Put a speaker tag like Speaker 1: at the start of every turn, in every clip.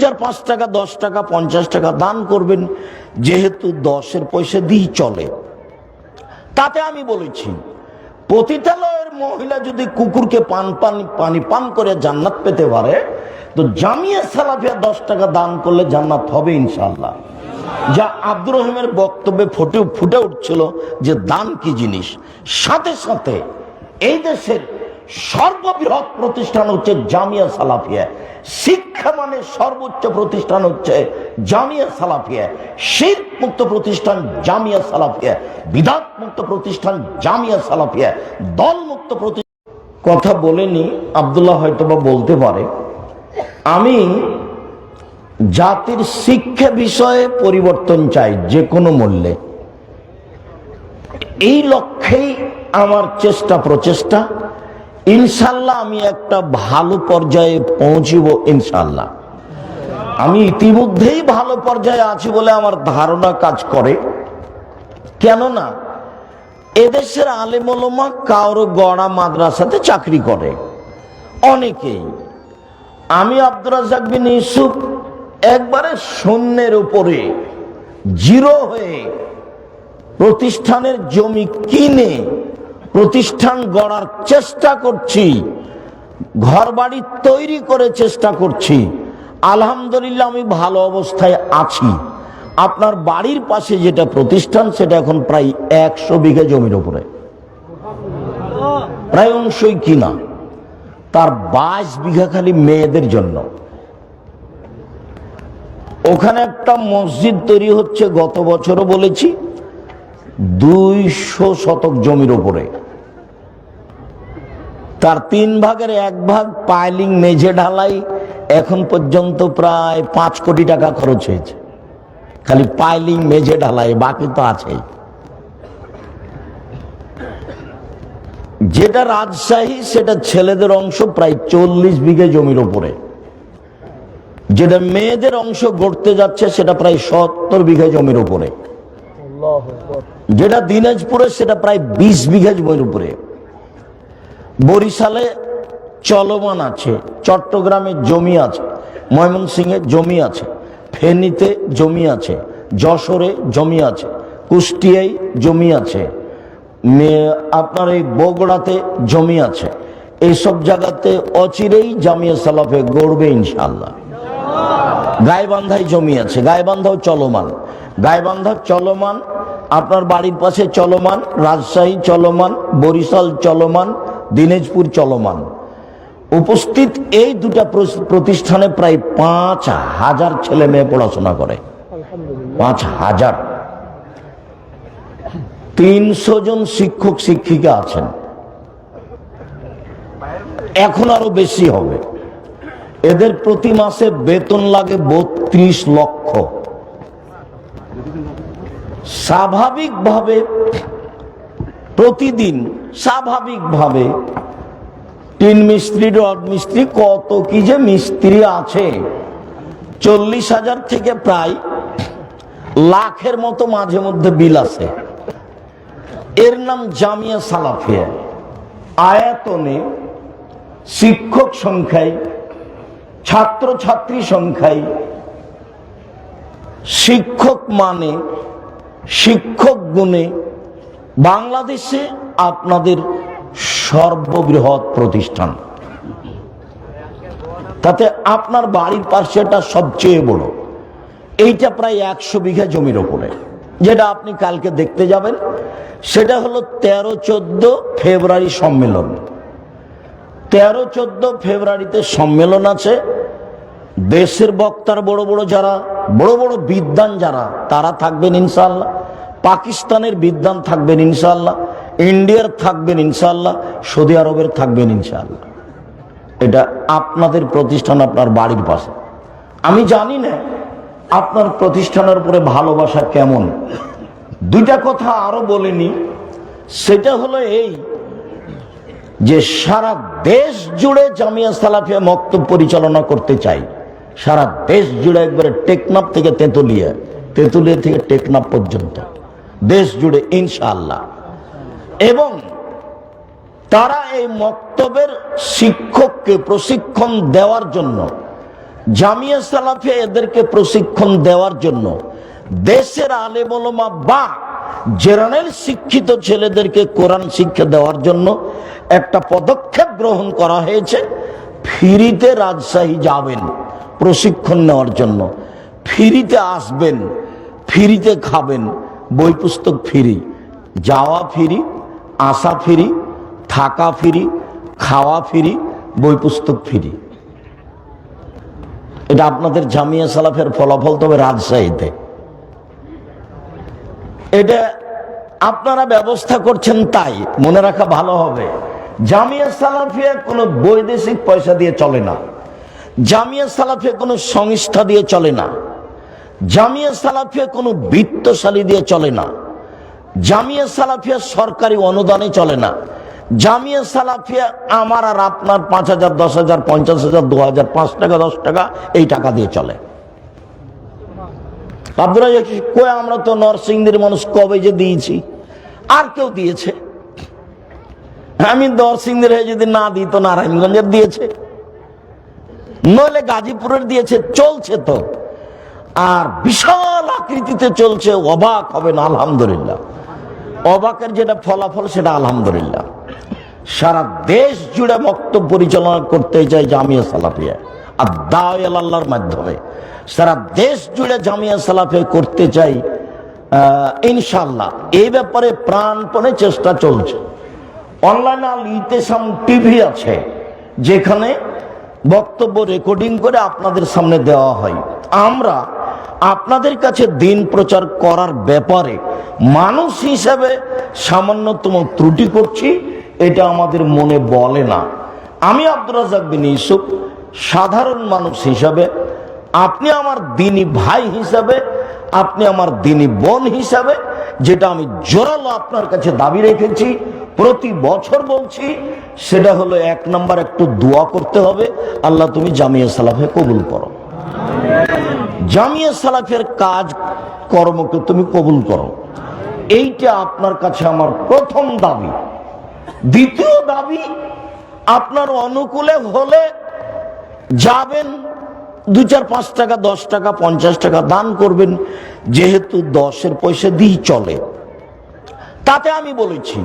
Speaker 1: 2 4 5 টাকা 10 টাকা 50 টাকা দান করবেন, যেহেতু 10-এর পয়সা দিয়ে চলে। তাতে আমি বলেছি পতিতালয়ের মহিলা যদি কুকুরকে পানি পান করে জান্নাত পেতে পারে, তো জামিয়া সালাফিয়া 10 টাকা দান করলে জান্নাত হবে ইনশাআল্লাহ। যা আব্দুর রহিমের বক্তব্যে ফুটে উঠছিল যে দান কি জিনিস। সাথে সাথে এই দেশের সর্ববৃহৎ প্রতিষ্ঠান হচ্ছে জামিয়া সালাফিয়া, শিক্ষা মানে সর্বোচ্চ প্রতিষ্ঠান হচ্ছে জামিয়া সালাফিয়া, শিরক মুক্ত প্রতিষ্ঠান জামিয়া সালাফিয়া, বিদআত মুক্ত প্রতিষ্ঠান জামিয়া সালাফিয়া, দল মুক্ত প্রতিষ্ঠান। কথা বলেনি, আব্দুল্লাহ হয়তোবা বলতে পারে আমি জাতির শিক্ষা বিষয়ে পরিবর্তন চাই যে কোনো মূল্যে। এই লক্ষ্যেই আমার প্রচেষ্টা। ইনশাল্লাহ আমি একটা ভালো পর্যায়ে পৌঁছিব ইনশাল্লাহ। আমি ইতিমধ্যেই ভালো পর্যায়ে আছি বলে আমার ধারণা কাজ করে। কেননা এদেশের আলেম ওলামা কারো গড়া মাদ্রাসাতে চাকরি করে অনেকেই। আমি আব্দুর রাজ্জাক বিন ইউসুফ একবারে শূন্যের উপরে জিরো হয়ে প্রতিষ্ঠানের জমি কিনে প্রতিষ্ঠান গড়ার চেষ্টা করছি, ঘরবাড়ি তৈরি করে চেষ্টা করছি। আলহামদুলিল্লাহ আমি ভালো অবস্থায় আছি। আপনার বাড়ির পাশে যেটা প্রতিষ্ঠান সেটা এখন প্রায় 100 বিঘা জমির উপরে, প্রায় অংশই কিনা। তার 22 বিঘা খালি মেয়েদের জন্য। ওখানে একটা মসজিদ তৈরি হচ্ছে, গত বছরও বলেছি 200 শতক জমির উপরে। তার 3 ভাগের 1 ভাগ পাইলিং মেঝে ঢালাই, এখন পর্যন্ত প্রায় 5 কোটি টাকা খরচ হয়েছে খালি পাইলিং মেঝে ঢালাই, বাকি তো আছেই। যেটা রাজশাহী সেটা ছেলেদের অংশ প্রায় 40 বিঘা জমির উপরে, যেটা মেয়েদের অংশ গড়তে যাচ্ছে সেটা প্রায় 70 বিঘা জমির উপরে, যেটা দিনাজপুরে সেটা প্রায় 20 বিঘা জমির উপরে। বরিশালে চলমান আছে, চট্টগ্রামে জমি আছে, ময়মনসিংহে জমি আছে, ফেনীতে জমি আছে, যশোরে জমি আছে, কুষ্টিয়ায় জমি আছে, আপনার এই বগুড়াতে জমি আছে। এইসব জায়গাতে অচিরেই জামিয়া সালাফে গড়বে ইনশাআল্লাহ। গাইবান্ধায় জমি আছে, গাইবান্ধাও চলমান, গাইবান্ধা চলমান, আপনার বাড়ির পাশে চলমান, রাজশাহী চলমান, বরিশাল চলমান, দিনাজপুর চলমান। উপস্থিত এই দুটা প্রতিষ্ঠানে প্রায় 5000 ছেলে মেয়ে পড়াশোনা করে। 5000। 300 জন শিক্ষক শিক্ষিকা আছেন, এখন আরো বেশি হবে। এদের প্রতি মাসে বেতন লাগে 32 লক্ষ। স্বাভাবিকভাবে প্রতিদিন স্বাভাবিকভাবে টিন মিস্ত্রি, রড মিস্ত্রি, কত কি যে মিস্ত্রি আছে, 40,000 থেকে প্রায় লাখের মতো মাঝে মধ্যে বিল আছে। এর নাম জামিয়া সালাফিয়া। আয়াতনে, শিক্ষক সংখ্যায়, ছাত্র ছাত্রী সংখ্যায়, শিক্ষক মানে, শিক্ষক গুণে বাংলাদেশে আপনাদের সর্ববৃহৎ প্রতিষ্ঠান। তাতে আপনার বাড়ির পাশেটা সবচেয়ে বড়। এইটা প্রায় 100 বিঘা জমির উপরে। যেটা আপনি কালকে দেখতে যাবেন সেটা হলো 13-14 ফেব্রুয়ারি সম্মেলন। 13-14 ফেব্রুয়ারিতে সম্মেলন আছে। দেশের বক্তার বড় বড় বিদ্বান যারা, তারা থাকবেন ইনশাআল্লাহ। পাকিস্তানের বিদ্বান থাকবেন ইনশাআল্লাহ, ইন্ডিয়ার থাকবেন ইনশাআল্লাহ, সৌদি আরবের থাকবেন ইনশাআল্লাহ। এটা আপনাদের প্রতিষ্ঠান, আপনার বাড়ির পাশে। আমি জানি না আপনার প্রতিষ্ঠানের উপরে ভালোবাসা কেমন। দুইটা কথা আরো বলিনি, সেটা হলো এই যে সারা দেশ জুড়ে জামিয়া সালাফিয়া মক্তব পরিচালনা করতে চাই। সারা দেশ জুড়ে, একবারে টেকনাফ থেকে তেঁতুলিয়া, তেঁতুলিয়া থেকে টেকনাফ পর্যন্ত দেশ জুড়ে ইনশাআল্লাহ। এবং তারা এই মক্তবের শিক্ষককে প্রশিক্ষণ দেওয়ার জন্য জামিয়া সালাফিয়া এদেরকে প্রশিক্ষণ দেওয়ার জন্য দেশের আলেম ওলামা বা জেনারেল শিক্ষিত ছেলেদেরকে কোরআন শিক্ষা দেওয়ার জন্য একটা পদক্ষেপ গ্রহণ করা হয়েছে। ফ্রিতে রাজশাহী যাবেন প্রশিক্ষণ নেওয়ার জন্য, ফ্রিতে আসবেন, ফ্রিতে খাবেন, বই পুস্তক ফ্রি, যাওয়া ফ্রি, আসা ফ্রি, থাকা ফ্রি, খাওয়া ফ্রি, বই পুস্তক ফ্রি। এটা আপনাদের জামিয়া সালাফের ফলাফল, তবে রাজশাহীতে এটা আপনারা ব্যবস্থা করছেন, তাই মনে রাখা ভালো হবে। জামিয়া সালাফিয়া কোনো বৈদেশিক পয়সা দিয়ে চলে না, জামিয়া সালাফিয়া কোনো সংস্থা দিয়ে চলে না, জামিয়া সালাফিয়া কোনো বিত্তশালী দিয়ে চলে না, জামিয়া সালাফিয়া সরকারি অনুদানে চলে না। জামিয়া সালাফিয়া আমার আর আপনার 5,000, 10,000, 50,000, 2,000, 5 টাকা, 10 টাকা এই টাকা দিয়ে চলে। আপনারা কই, আমরা তো নরসিংদীর মানুষ, কবে যে দিয়েছি, আর কেউ দিয়েছে? আমি নরসিংদীর হয়ে যদি না দিই তো নারায়ণগঞ্জের দিয়েছে, নইলে গাজীপুরের দিয়েছে, চলছে তো। আর বিশাল আকৃতিতে চলছে, অবাক হবেন। আলহামদুলিল্লাহ, অবাকের যেটা ফলাফল সেটা আলহামদুলিল্লাহ। সারা দেশ জুড়ে বক্তব্য পরিচালনা করতে চাই জামিয়া সালাফিয়া আর দাওয়াত আল্লাহর মাধ্যমে, সারা দেশ জুড়ে জামিয়া সালাফিয়া করতে চাই ইনশাআল্লাহ। এই ব্যাপারে প্রাণপণে চেষ্টা চলছে। অনলাইনে আল ইতেসাম টিভি আছে, যেখানে বক্তব্য রেকর্ডিং করে আপনাদের সামনে দেওয়া হয়। আমরা আপনাদের কাছে দিন প্রচার করার ব্যাপারে মানুষ হিসাবে সামান্যতম ত্রুটি করছি, এটা আমাদের মনে বলে না। আমি আব্দুর রাজ্জাক বিন ইউসুফ সাধারণ মানুষ হিসাবে, আপনি আমার দিনী ভাই হিসাবে, আপনি আমার দিনী বোন হিসাবে, যেটা আমি জোরালো আপনার কাছে দাবি রেখেছি, প্রতি বছর বলছি, সেটা হলো 1 নম্বর একটু দোয়া করতে হবে, আল্লাহ তুমি জামিয়া সালাফে কবুল করো, জামিয়া সালাফের কাজ কর্মকে তুমি কবুল করো। এইটা আপনার কাছে আমার প্রথম দাবি। দ্বিতীয় দাবি, আপনার অনুকূলে হলে যাবেন, 2, 4, 5 টাকা, 10 টাকা, 50 টাকা দান করবেন, যেহেতু 10-এর পয়সা দিয়ে চলে। তাতে আমি বলেছি,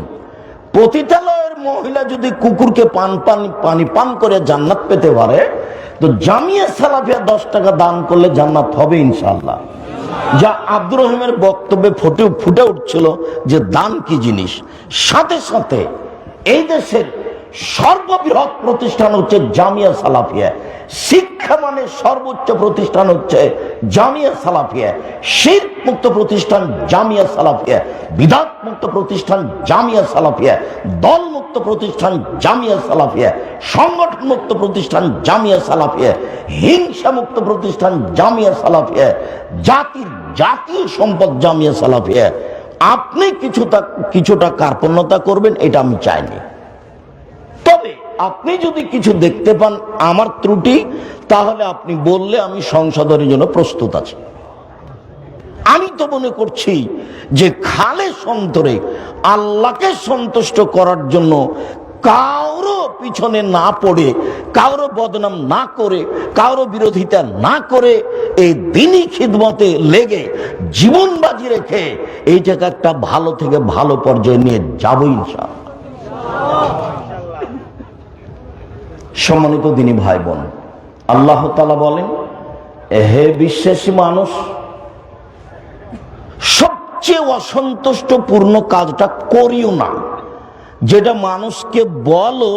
Speaker 1: পতিতালয়ের মহিলা যদি কুকুরকে পানি পান করে জান্নাত পেতে পারে, তো জামিয়া সালাফিয়া 10 টাকা দান করলে জান্নাত হবে ইনশাআল্লাহ। যা আব্দুর রহিমের বক্তব্যে ফুটে উঠছিল যে দান কি জিনিস। সাথে সাথে এই দেশের সর্ববৃহৎ প্রতিষ্ঠান হচ্ছে জামিয়া সালাফিয়া, শিক্ষা মানে সর্বোচ্চ প্রতিষ্ঠান হচ্ছে জামিয়া সালাফিয়া, শিরক মুক্ত প্রতিষ্ঠান জামিয়া সালাফিয়া, বিদআত মুক্ত প্রতিষ্ঠান জামিয়া সালাফিয়া, দল মুক্ত প্রতিষ্ঠান জামিয়া সালাফিয়া, সংগঠন মুক্ত প্রতিষ্ঠান জামিয়া সালাফিয়া, হিংসা মুক্ত প্রতিষ্ঠান জামিয়া সালাফিয়া, জাতীয় সম্পদ জামিয়া সালাফিয়া। আপনি কিছুটা কার্পণ্যতা করবেন, এটা আমি চাইনি। তবে আপনি যদি কিছু দেখতে পান আমার ত্রুটি, তাহলে আপনি বললে আমি সংশোধনের জন্য প্রস্তুত আছি। আমি তো মনে করছি যে খালেস অন্তরে আল্লাহকে সন্তুষ্ট করার জন্য কারো পিছনে না পড়ে, কারো বদনাম না করে, কারো বিরোধিতা না করে, এই দ্বীনি খিদমতে লেগে জীবন বাজি রেখে এই জায়গা একটা ভালো থেকে ভালো পর্যায়ে নিয়ে যাবো ইনশাআল্লাহ। সম্মানিত দ্বীনি ভাই বোন, আল্লাহ তাআলা বলেন, হে বিশ্বাসী মানুষ, সবচেয়ে অসন্তুষ্টপূর্ণ কাজটা করিও না, যেটা মানুষকে বলো